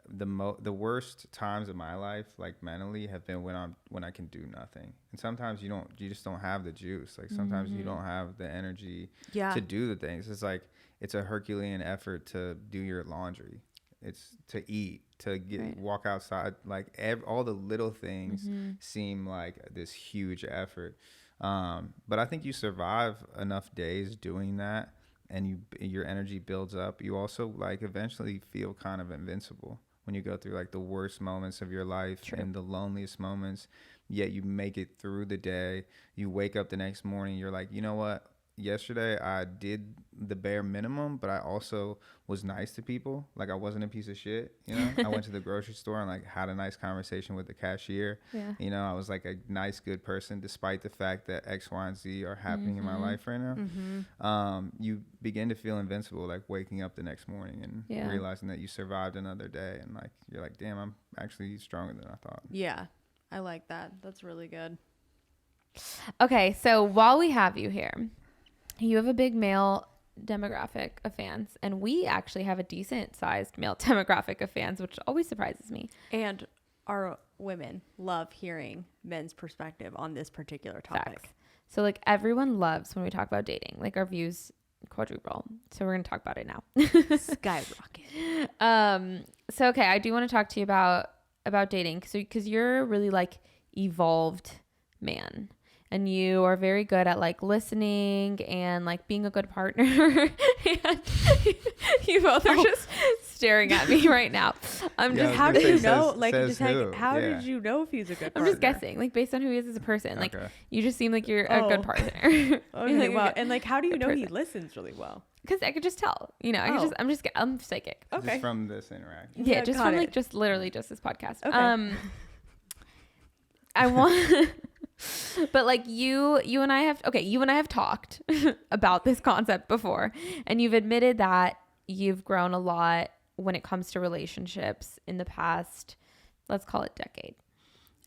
the worst times of my life, like mentally, have been when I can do nothing. And sometimes you just don't have the juice. Like sometimes you don't have the energy to do the things. It's like, it's a Herculean effort to do your laundry. It's to eat, to walk outside. Like all the little things seem like this huge effort. But I think you survive enough days doing that, and your energy builds up. You also like eventually feel kind of invincible when you go through like the worst moments of your life and the loneliest moments, yet you make it through the day. You wake up the next morning, you're like, you know what? Yesterday I did the bare minimum, but I also was nice to people. Like I wasn't a piece of shit, you know. I went to the grocery store and like had a nice conversation with the cashier. You know, I was like a nice, good person despite the fact that X, Y, and Z are happening in my life right now. You begin to feel invincible, like waking up the next morning and realizing that you survived another day, and like you're like, damn, I'm actually stronger than I thought. Yeah, I like that. That's really good. Okay, so while we have you here, you have a big male demographic of fans, and we actually have a decent sized male demographic of fans, which always surprises me. And our women love hearing men's perspective on this particular topic. Facts. So like everyone loves when we talk about dating, like our views quadruple. So we're going to talk about it now. Skyrocket. So, okay, I do want to talk to you about dating. So, because you're a really like evolved man. And you are very good at like listening and like being a good partner. And you both are just staring at me right now. I'm just, how do you know? Says, like, says just who? like, how did you know if he's a good I'm partner? just guessing, like based on who he is as a person. Like you just seem like you're a good partner. Okay, like, wow. And like, how do you know he person. listens really well? Because I could just tell, you know, I'm psychic. Okay. Just from this interaction. Yeah, just from it. like just literally just this podcast. Okay. I want but like you and I have talked about this concept before, and you've admitted that you've grown a lot when it comes to relationships in the past, let's call it decade.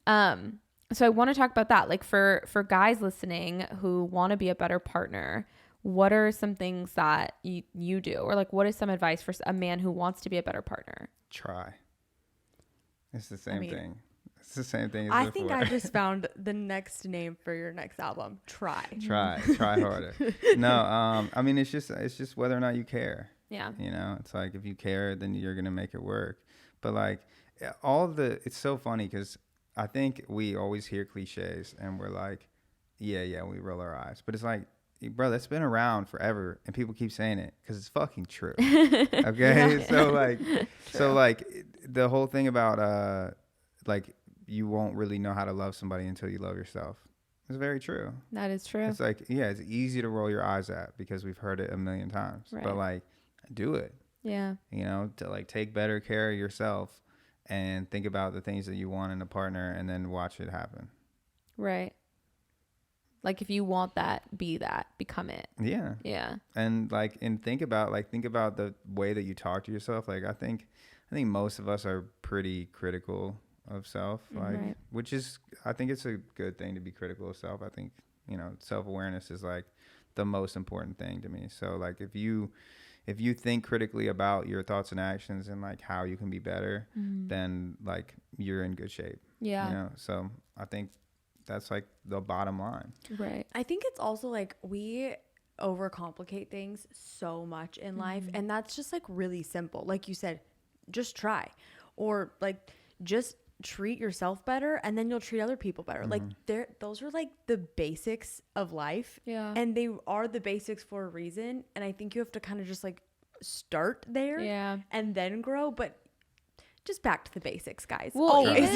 So I want to talk about that. Like for guys listening who want to be a better partner, what are some things that you do, or like what is some advice for a man who wants to be a better partner? Try. It's the same thing. It's the same thing as I before. think I just found the next name for your next album. Try harder. No, I mean, it's just whether or not you care. Yeah. You know, it's like, if you care, then you're going to make it work. But like it's so funny because I think we always hear cliches and we're like, yeah, we roll our eyes. But it's like, bro, that's been around forever and people keep saying it because it's fucking true. Okay. Yeah. So like the whole thing about, like, you won't really know how to love somebody until you love yourself. It's very true. That is true. It's like, yeah, it's easy to roll your eyes at because we've heard it a million times. Right. But like, do it. Yeah. You know, to like take better care of yourself and think about the things that you want in a partner and then watch it happen. Right. Like if you want that, be that, become it. Yeah. Yeah. And think about the way that you talk to yourself. Like I think most of us are pretty critical of self, like Right. which is, I think it's a good thing to be critical of self. I think, self-awareness is like the most important thing to me. So like if you think critically about your thoughts and actions and like how you can be better, then like you're in good shape. Yeah. So I think that's like the bottom line. Right. I think it's also like we overcomplicate things so much in life, and that's just like really simple. Like you said, just try, or like just treat yourself better, and then you'll treat other people better. Like those are like the basics of life. Yeah. And they are the basics for a reason. And I think you have to kind of just like start there, Yeah. and then grow. But just back to the basics, guys. Well, Always.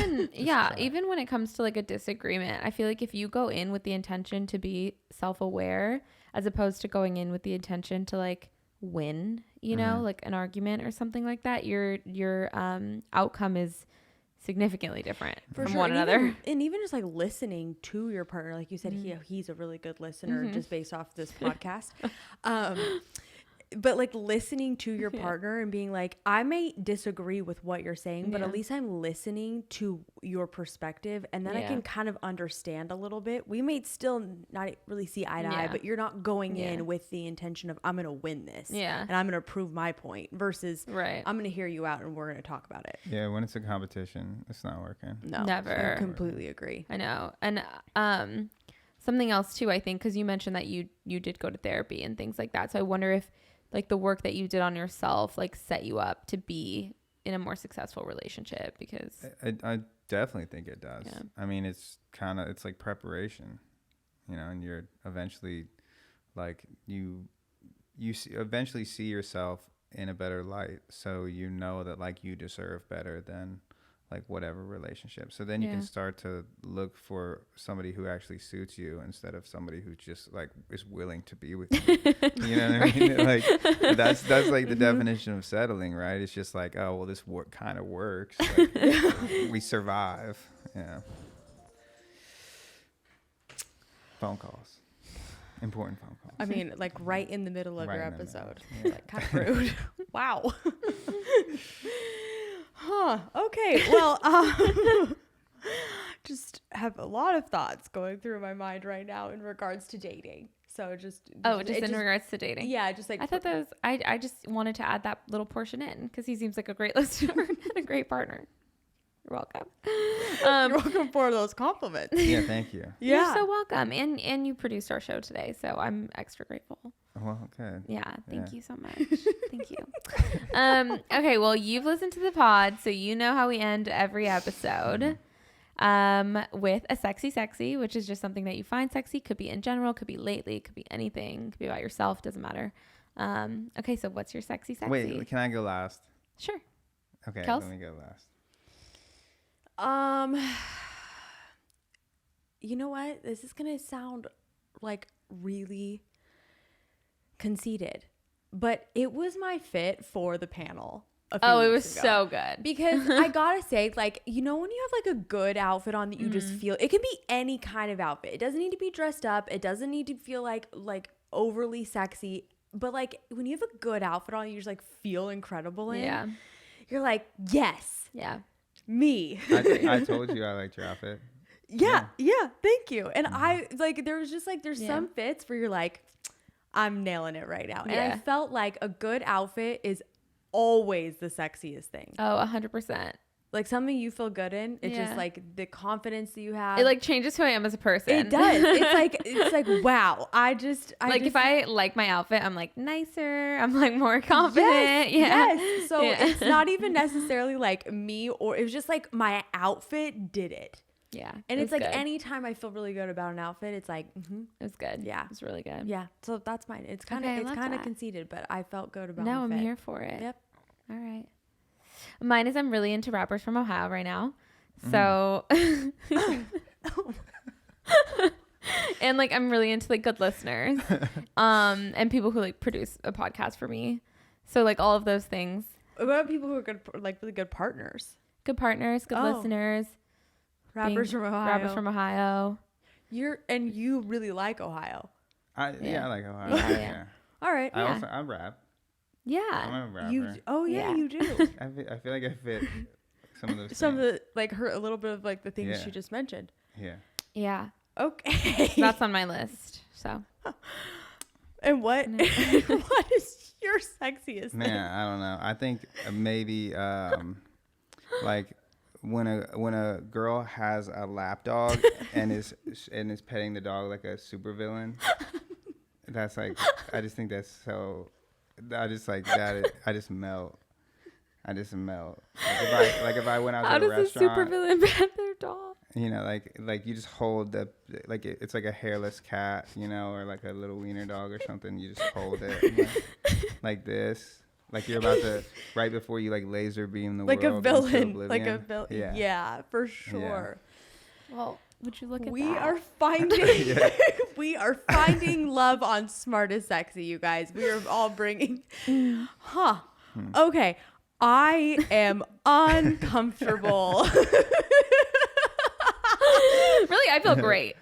even when it comes to like a disagreement, I feel like if you go in with the intention to be self-aware, as opposed to going in with the intention to like win, like an argument or something like that, your outcome is significantly different from one another. And even just like listening to your partner, like you said, he's a really good listener just based off this podcast. But like listening to your partner and being like, I may disagree with what you're saying, but at least I'm listening to your perspective, and then I can kind of understand a little bit. We may still not really see eye to eye, but you're not going in with the intention of I'm going to win this, and I'm going to prove my point, versus I'm going to hear you out and we're going to talk about it. Yeah, when it's a competition, it's not working. No, never. I completely agree. I know. And something else too, I think, because you mentioned that you did go to therapy and things like that. So I wonder if like the work that you did on yourself like set you up to be in a more successful relationship, because I definitely think it does. Yeah. I mean, it's like preparation, and you're eventually like you eventually see yourself in a better light. So that like you deserve better than like whatever relationship. So then you can start to look for somebody who actually suits you instead of somebody who just like is willing to be with you. You know what I mean? Like that's like the definition of settling, right? It's just like, oh, well, this kind of works. Like, we survive. Yeah. Phone calls. Important phone calls. I mean, like right in the middle of Right your in the episode. middle. Like kind of rude. Wow. Huh. Okay. Well, just have a lot of thoughts going through my mind right now in regards to dating. So just in regards to dating. Yeah, just like I thought that was I just wanted to add that little portion in because he seems like a great listener and a great partner. You're welcome. You're welcome for those compliments. Yeah, thank you. Yeah. You're so welcome. And you produced our show today, so I'm extra grateful. Well, okay. Yeah, thank you so much. Thank you. Okay, well, you've listened to the pod, so you know how we end every episode with a sexy, which is just something that you find sexy. Could be in general, could be lately, could be anything, could be about yourself, doesn't matter. Okay, so what's your sexy? Wait, can I go last? Sure. Okay, Kels? let me go last. You know what? This is going to sound like really conceited, but it was my fit for the panel. Oh, it was so good. Because I gotta say, like, when you have like a good outfit on that you just feel, it can be any kind of outfit. It doesn't need to be dressed up. It doesn't need to feel like overly sexy, but like when you have a good outfit on, you just like feel incredible in. Yeah. You're like, yes. Yeah. Me. I told you I liked your outfit. Yeah, thank you. And I like there's some fits where you're like, I'm nailing it right now. And I felt like a good outfit is always the sexiest thing. Oh, 100%. Like something you feel good in. It's just like the confidence that you have. It like changes who I am as a person. It does. It's like wow. If I like my outfit, I'm like nicer. I'm like more confident. Yes. So it's not even necessarily like me, or it was just like my outfit did it. Yeah. And it's like good. anytime I feel really good about an outfit, it's like, it was good. Yeah. It was really good. Yeah. So that's mine. It's kind of conceited, but I felt good about it. No, I'm here for it. Yep. All right. Mine is I'm really into rappers from Ohio right now. So and like I'm really into like good listeners. And people who like produce a podcast for me. So like all of those things. What about people who are good, like really good partners? Good partners, good listeners. Rappers from Ohio. Rappers from Ohio. You really like Ohio. I like Ohio. Yeah. All right. I rap. Yeah. I'm a rapper. Yeah, you do. I feel like I fit some of those. Some of the like her a little bit of like the things she just mentioned. Yeah. Yeah. Okay. That's on my list. So. And what what is your sexiest thing? Man, I don't know. I think maybe like when a girl has a lap dog and is petting the dog like a supervillain. That's like, I just think that's so. I just like that. I just melt. Like if I went out to a restaurant. How does a supervillain pet their dog? You know, like you just hold it's like a hairless cat, you know, or like a little wiener dog or something. You just hold it like this, like you're about to right before you like laser beam the like world. A villain, into like a oblivion. villain. Yeah, for sure. Yeah. Well, would you look at We that? are finding we are finding love on Smart is Sexy, you guys. We are all bringing Okay. I am uncomfortable. Really, I feel great.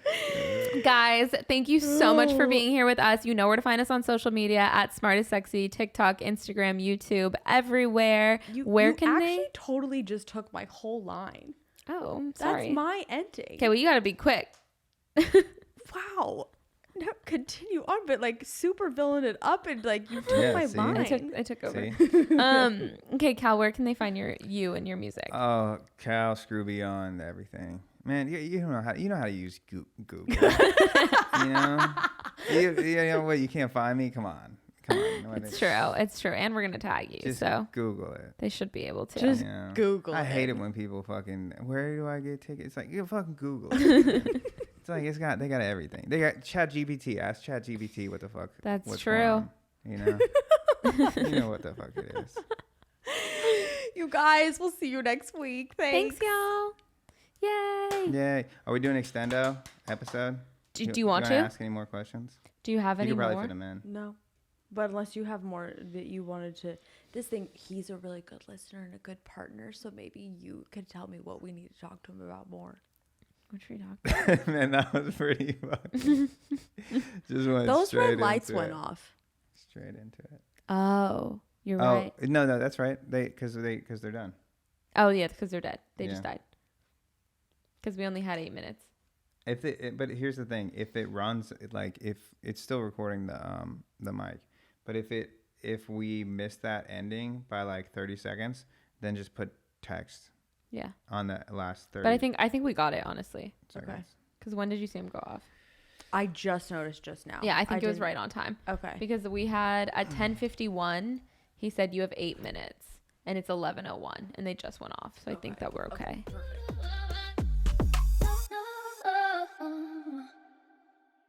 Guys, thank you so much for being here with us. You know where to find us on social media at Smart is Sexy, TikTok, Instagram, YouTube, everywhere. Where can they? actually totally just took my whole line. Oh, sorry. That's my ending. Okay, well, you got to be quick. Wow. No, continue on, but like super villain it up and like you took my see? line. I took over. See? Okay, Cal, where can they find you and your music? Oh, Cal, Scruby on everything. Man, you know how to use Google. you know what? You can't find me. Come on. It's true, and we're gonna tag you, Just so Google it. they should be able to. Just Google I it. hate it when people fucking. Where do I get tickets? It's like you fucking Google it. It's like they got everything. They got ChatGPT. Ask ChatGPT what the fuck. That's what's true. going on, you know. You know what the fuck it is. You guys, we'll see you next week. Thanks, y'all. Yay. Yay! Are we doing extendo episode? Do you want to? Ask any more questions? Do you have You any could probably more? fit them in. No. But unless you have more that you wanted to, he's a really good listener and a good partner. So maybe you could tell me what we need to talk to him about more. What should we talk about? Man, that was pretty fucking. Just went Those straight red lights into went it. off. Straight into it. Oh, you're right. No, that's right. Because they're done. Oh, yeah, because they're dead. They Yeah. just died. Because we only had 8 minutes. But here's the thing: if it runs, like if it's still recording the mic, but if we miss that ending by like 30 seconds, then just put text. Yeah. On the last 30. But I think we got it, honestly. seconds. Okay. Because when did you see him go off? I just noticed just now. Yeah, I think it was didn't- right on time. Okay. Because we had at 10:51, he said you have 8 minutes, and it's 11:01, and they just went off. So I think that we're okay. Perfect.